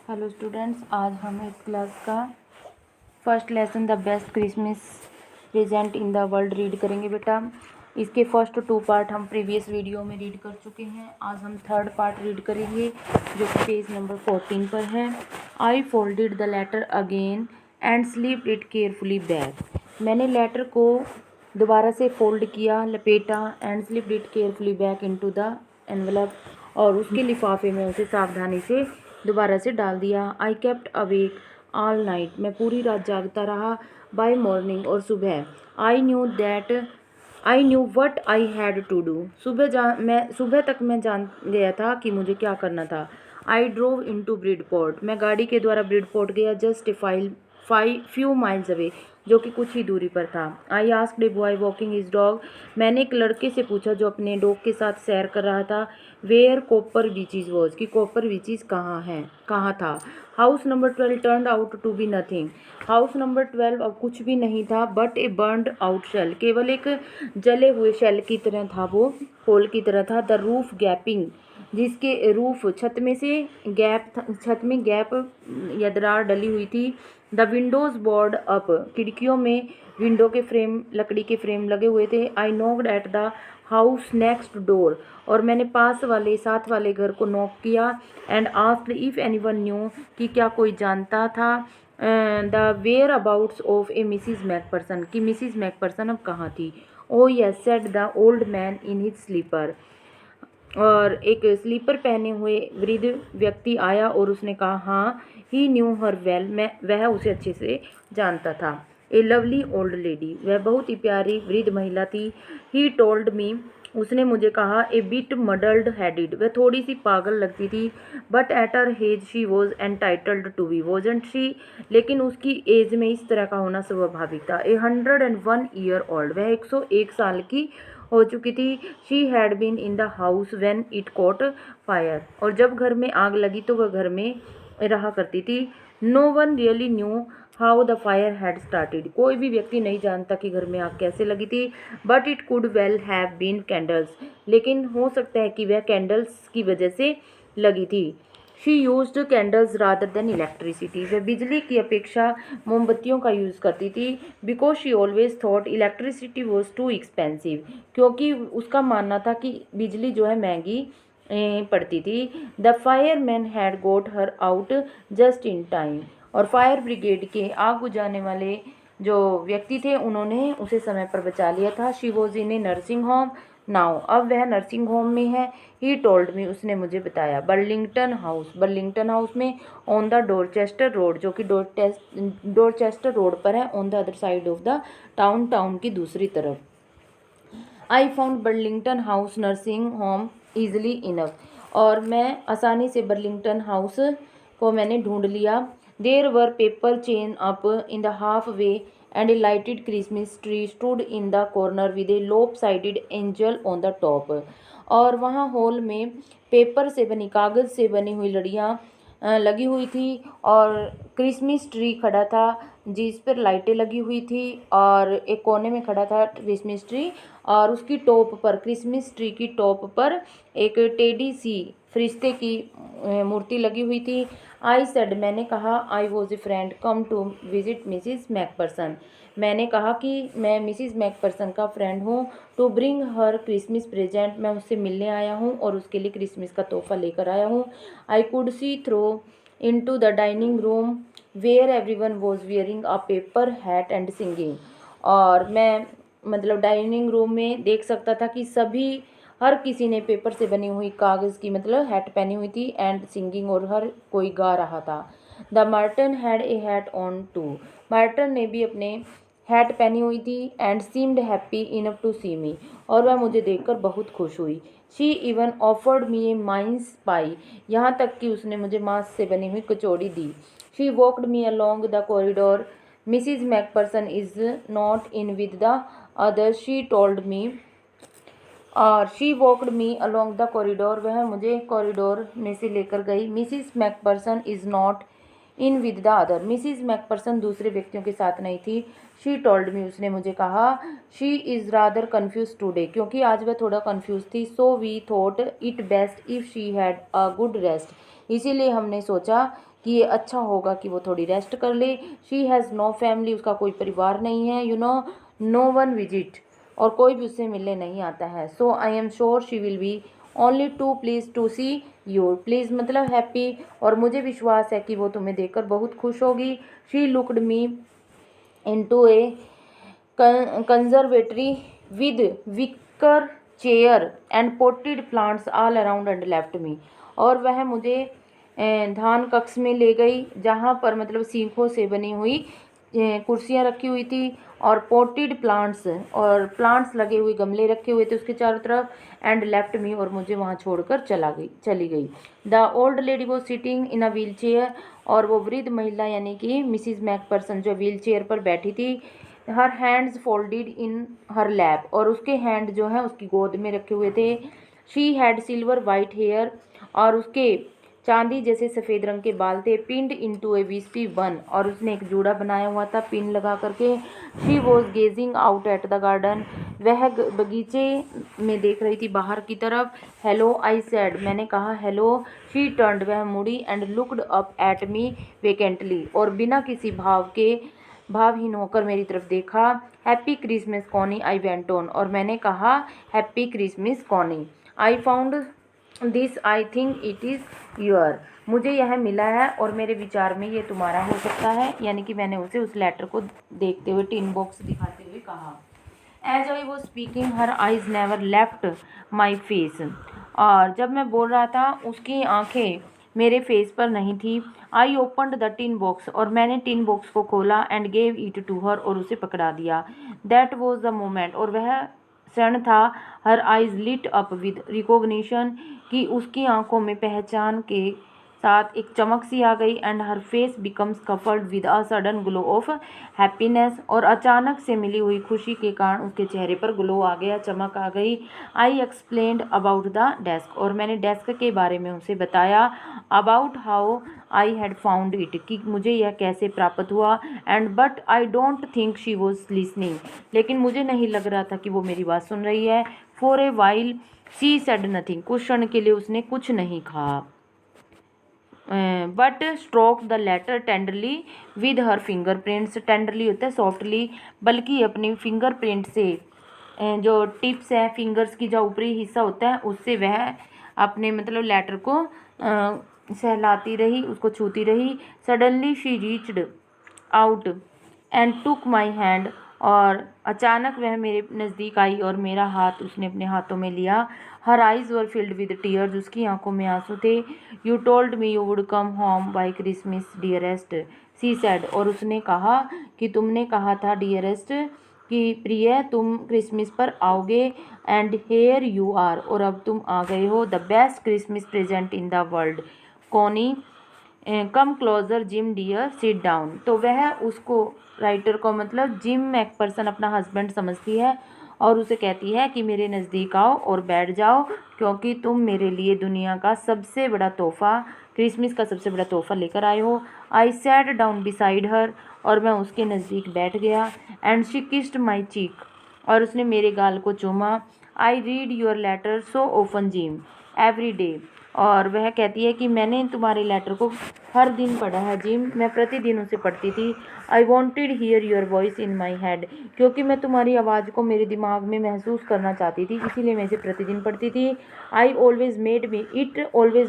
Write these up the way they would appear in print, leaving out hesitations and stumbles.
Hello students, आज हम इस क्लास का first lesson the best Christmas present in the world read करेंगे बेटा। इसके फर्स्ट 2 पार्ट हम प्रीवियस वीडियो में रीड कर चुके हैं। आज हम थर्ड पार्ट रीड करेंगे जो कि पेज नंबर 14 पर है। I folded the letter again and slipped it carefully back. मैंने लेटर को दोबारा से फोल्ड किया, लपेटा, and slipped it carefully back into the envelope, और उसके लिफाफे में उसे सावधानी से दोबारा से डाल दिया। I kept awake all night. मैं पूरी रात जागता रहा। बाय मॉर्निंग, और सुबह। I knew what I had to do. सुबह तक मैं जान गया था कि मुझे क्या करना था। I drove into Bridport. मैं गाड़ी के द्वारा ब्रिडपोर्ट गया, जस्ट फ्यू माइल्स अवे, जो कि कुछ ही दूरी पर था। I asked a boy walking his dog. मैंने एक लड़के से पूछा जो अपने डॉग के साथ सैर कर रहा था, वेयर कॉपर बीचीज वॉज, कि कॉपर बीचीज कहाँ था। House number 12 turned out to be nothing. House number 12 अब कुछ भी नहीं था, but a burnt out shell, केवल एक जले हुए शेल की तरह था, वो होल की तरह था। द रूफ गैपिंग, जिसके रूफ छत में गैप या दरार डली हुई थी। द विंडोज बोर्ड अप, खिड़कियों में विंडो के फ्रेम, लकड़ी के फ्रेम लगे हुए थे। I knocked at the house next door, और मैंने साथ वाले घर को नॉक किया। And asked if anyone knew, कि क्या कोई जानता था the whereabouts of a Mrs McPherson, कि मिसिज मैकपर्सन अब कहाँ थी। Oh yes said the old man in his slipper, और एक स्लीपर पहने हुए वृद्ध व्यक्ति आया और उसने कहा, हाँ, ही न्यू हर वेल, वह उसे अच्छे से जानता था। ए लवली ओल्ड लेडी, वह बहुत ही प्यारी वृद्ध महिला थी। ही टोल्ड मी, उसने मुझे कहा, ए बिट मडल्ड हेडेड, वह थोड़ी सी पागल लगती थी। But at her age she was entitled to be, wasn't she, लेकिन उसकी एज में इस तरह का होना स्वाभाविक था। ए 101 ईयर ओल्ड, वह 101 साल की हो चुकी थी। She had been in the house when it caught fire, और जब घर में आग लगी तो वह घर में रहा करती थी। No one really knew how the fire had started, कोई भी व्यक्ति नहीं जानता कि घर में आग कैसे लगी थी। But it could well have been candles, लेकिन हो सकता है कि वह कैंडल्स की वजह से लगी थी। She used candles rather than electricity, वह बिजली की अपेक्षा मोमबत्तियों का यूज़ करती थी। Because she always thought electricity was too expensive, क्योंकि उसका मानना था कि बिजली जो है महंगी पड़ती थी। The fireman had got her out just in time, और फायर ब्रिगेड के आग बुझाने वाले जो व्यक्ति थे उन्होंने उसे समय पर बचा लिया था। She was in A nursing home now, अब वह नर्सिंग होम में है। ही टोल्ड मी, उसने मुझे बताया। बर्लिंगटन हाउस में ऑन द डोरचेस्टर रोड, जो कि डोरचेस्टर रोड पर है, on the other side of the town की दूसरी तरफ। I found Burlington house nursing home easily enough, और मैं आसानी से बर्लिंगटन हाउस को मैंने ढूंढ लिया। There were paper chain up in the halfway and a lighted Christmas tree stood in the corner with a lopsided angel on the top, और वहाँ हॉल में कागज़ से बनी हुई लड़ियाँ लगी हुई थी, और क्रिसमस ट्री खड़ा था जिस पर लाइटें लगी हुई थी, और एक कोने में खड़ा था क्रिसमस ट्री, और उसकी टॉप पर, क्रिसमस ट्री की टॉप पर एक टेडी सी फरिश्ते की मूर्ति लगी हुई थी। आई सेड, मैंने कहा, I was a friend come to visit Mrs McPherson, मैंने कहा कि मैं मिसिज मैकपर्सन का फ्रेंड हूँ। To bring her Christmas present, मैं उससे मिलने आया हूँ और उसके लिए क्रिसमस का तोहफा लेकर आया हूँ। I could see through into the dining room where everyone was wearing a paper hat and singing, और मैं डाइनिंग रूम में देख सकता था कि हर किसी ने पेपर से बनी हुई कागज़ की हैट पहनी हुई थी, एंड सिंगिंग, और हर कोई गा रहा था। The matron had a hat on too, matron ने भी अपने हैट पहनी हुई थी। And seemed happy enough to see me, और वह मुझे देखकर बहुत खुश हुई। She even offered me a mince pie, यहाँ तक कि उसने मुझे मांस से बनी हुई कचौड़ी दी। She walked me along the corridor, Mrs Macpherson is not in with the others, she told me, और she walked me along the corridor, वह मुझे कॉरिडोर में से लेकर गई। Mrs Macpherson is not in with the other, Mrs Macpherson दूसरे व्यक्तियों के साथ नहीं थी। शी टोल्ड मी, उसने मुझे कहा। She is rather confused today, क्योंकि आज वह थोड़ा कन्फ्यूज थी। So we thought it best if she had a good rest, इसीलिए हमने सोचा कि ये अच्छा होगा कि वो थोड़ी रेस्ट कर ले। शी हैज़ नो फैमिली, उसका कोई परिवार नहीं है। नो वन विजिट, और कोई भी उससे मिलने नहीं आता है। So I am sure she will be only too pleased to see you, pleased मतलब हैप्पी, और मुझे विश्वास है कि वो तुम्हें देखकर बहुत खुश होगी। She looked me into a conservatory with wicker chair and potted plants all around and left me, और वह मुझे धान कक्ष में ले गई जहाँ पर मतलब सीखों से बनी हुई कुर्सियाँ रखी हुई थी और पोटेड प्लांट्स और प्लांट्स लगे हुए गमले रखे हुए थे उसके चारों तरफ, एंड लेफ्ट मी, और मुझे वहाँ छोड़कर चली गई। द ओल्ड लेडी वो sitting in a wheel chair, और वो वृद्ध महिला यानी कि मिसिज मैकपर्सन जो व्हील चेयर पर बैठी थी। हर हैंड्स फोल्डेड इन हर लैप, और उसके हैंड जो है उसकी गोद में रखे हुए थे। She had silver white hair, और उसके चांदी जैसे सफ़ेद रंग के बाल थे। पिंड इनटू ए विस्पी वन, और उसने एक जूड़ा बनाया हुआ था पिन लगा करके। She was gazing out at the garden, वह बगीचे में देख रही थी बाहर की तरफ। हेलो आई सेड, मैंने कहा हेलो। शी टर्न्ड, वह मुड़ी, and looked up at me vacantly, और बिना किसी भावहीन होकर मेरी तरफ देखा। Happy Christmas Connie I went on, और मैंने कहा happy Christmas Connie. I found this, I think it is your, मुझे यह मिला है और मेरे विचार में ये तुम्हारा हो सकता है। यानी कि मैंने उसे उस लेटर को देखते हुए टिन बॉक्स दिखाते हुए कहा। As I was speaking her eyes never left my face, और जब मैं बोल रहा था उसकी आंखें मेरे फेस पर नहीं थी। I opened the tin box, और मैंने टिन बॉक्स को खोला, and gave it to her, और उसे पकड़ा दिया। दैट वॉज द मोमेंट, और वह क्षण था। Her eyes lit up with recognition, कि उसकी आंखों में पहचान के साथ एक चमक सी आ गई। And her face becomes covered with a sudden glow of happiness, और अचानक से मिली हुई खुशी के कारण उसके चेहरे पर ग्लो आ गया, चमक आ गई। आई एक्सप्लेन्ड अबाउट द डेस्क, और मैंने डेस्क के बारे में उसे बताया। About how I had found it, कि मुझे यह कैसे प्राप्त हुआ। And but I don't think she was listening, लेकिन मुझे नहीं लग रहा था कि वो मेरी बात सुन रही है। For a while she said nothing, कुछ क्षण के लिए उसने कुछ नहीं कहा। But stroke the letter tenderly with her fingerprints, tenderly होता है सॉफ्टली, बल्कि अपनी फिंगर प्रिंट से जो टिप्स है फिंगर्स की जो ऊपरी हिस्सा होता है उससे वह अपने मतलब लेटर को सहलाती रही, उसको छूती रही। Suddenly she reached out and took my hand, और अचानक वह मेरे नज़दीक आई और मेरा हाथ उसने अपने हाथों में लिया। हर eyes were filled with tears, उसकी आंखों में आंसू थे। You told me you would come home by Christmas dearest, she said, और उसने कहा कि तुमने कहा था डियरेस्ट, कि प्रिय तुम क्रिसमस पर आओगे। एंड हेयर यू आर, और अब तुम आ गए हो। The best Christmas present in the world Connie, come closer Jim dear sit down. तो वह उसको राइटर को मतलब जिम मैकपर्सन अपना हस्बैंड समझती है और उसे कहती है कि मेरे नज़दीक आओ और बैठ जाओ, क्योंकि तुम मेरे लिए दुनिया का सबसे बड़ा तोहफ़ा, क्रिसमस का सबसे बड़ा तोहफ़ा लेकर आए हो। I sat down beside her, और मैं उसके नज़दीक बैठ गया। And she kissed my cheek, और उसने मेरे गाल को चूमा। I read your letter so often Jim every day, और वह कहती है कि मैंने तुम्हारे लेटर को हर दिन पढ़ा है जिम, मैं प्रतिदिन उसे पढ़ती थी। I wanted here your voice in my head, क्योंकि मैं तुम्हारी आवाज़ को मेरे दिमाग में महसूस करना चाहती थी, इसीलिए मैं इसे प्रतिदिन पढ़ती थी। It always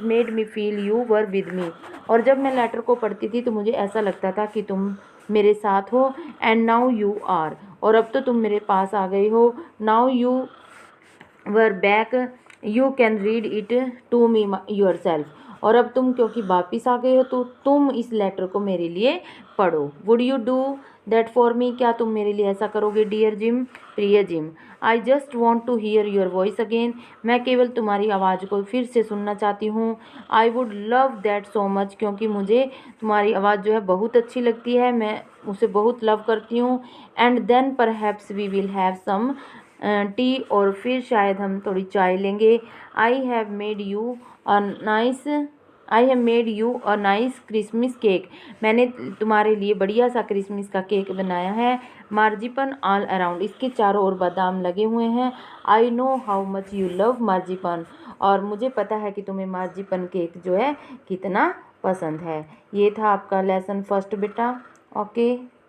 made me feel you were with me, और जब मैं लेटर को पढ़ती थी तो मुझे ऐसा लगता था कि तुम मेरे साथ हो। एंड नाउ यू आर, और अब तो तुम मेरे पास आ गई हो। Now you were back you can read it to me yourself, और अब तुम क्योंकि वापिस आ गए हो तो तुम इस लेटर को मेरे लिए पढ़ो। Would you do that for me, क्या तुम मेरे लिए ऐसा करोगे डियर जिम, प्रिय Jim. I just want to hear your voice again, मैं केवल तुम्हारी आवाज़ को फिर से सुनना चाहती हूँ। I would love that so much, क्योंकि मुझे तुम्हारी आवाज़ जो है बहुत अच्छी लगती है, मैं उसे बहुत लव करती हूँ। And then perhaps we will have some tea, और फिर शायद हम थोड़ी चाय लेंगे। I have made you a nice Christmas cake, मैंने तुम्हारे लिए बढ़िया सा क्रिसमस का केक बनाया है। मार्जिपन ऑल अराउंड, इसके चारों ओर बादाम लगे हुए हैं। I know how much you love marzipan, और मुझे पता है कि तुम्हें मार्जिपन केक जो है कितना पसंद है। ये था आपका लेसन फर्स्ट बेटा। ओके।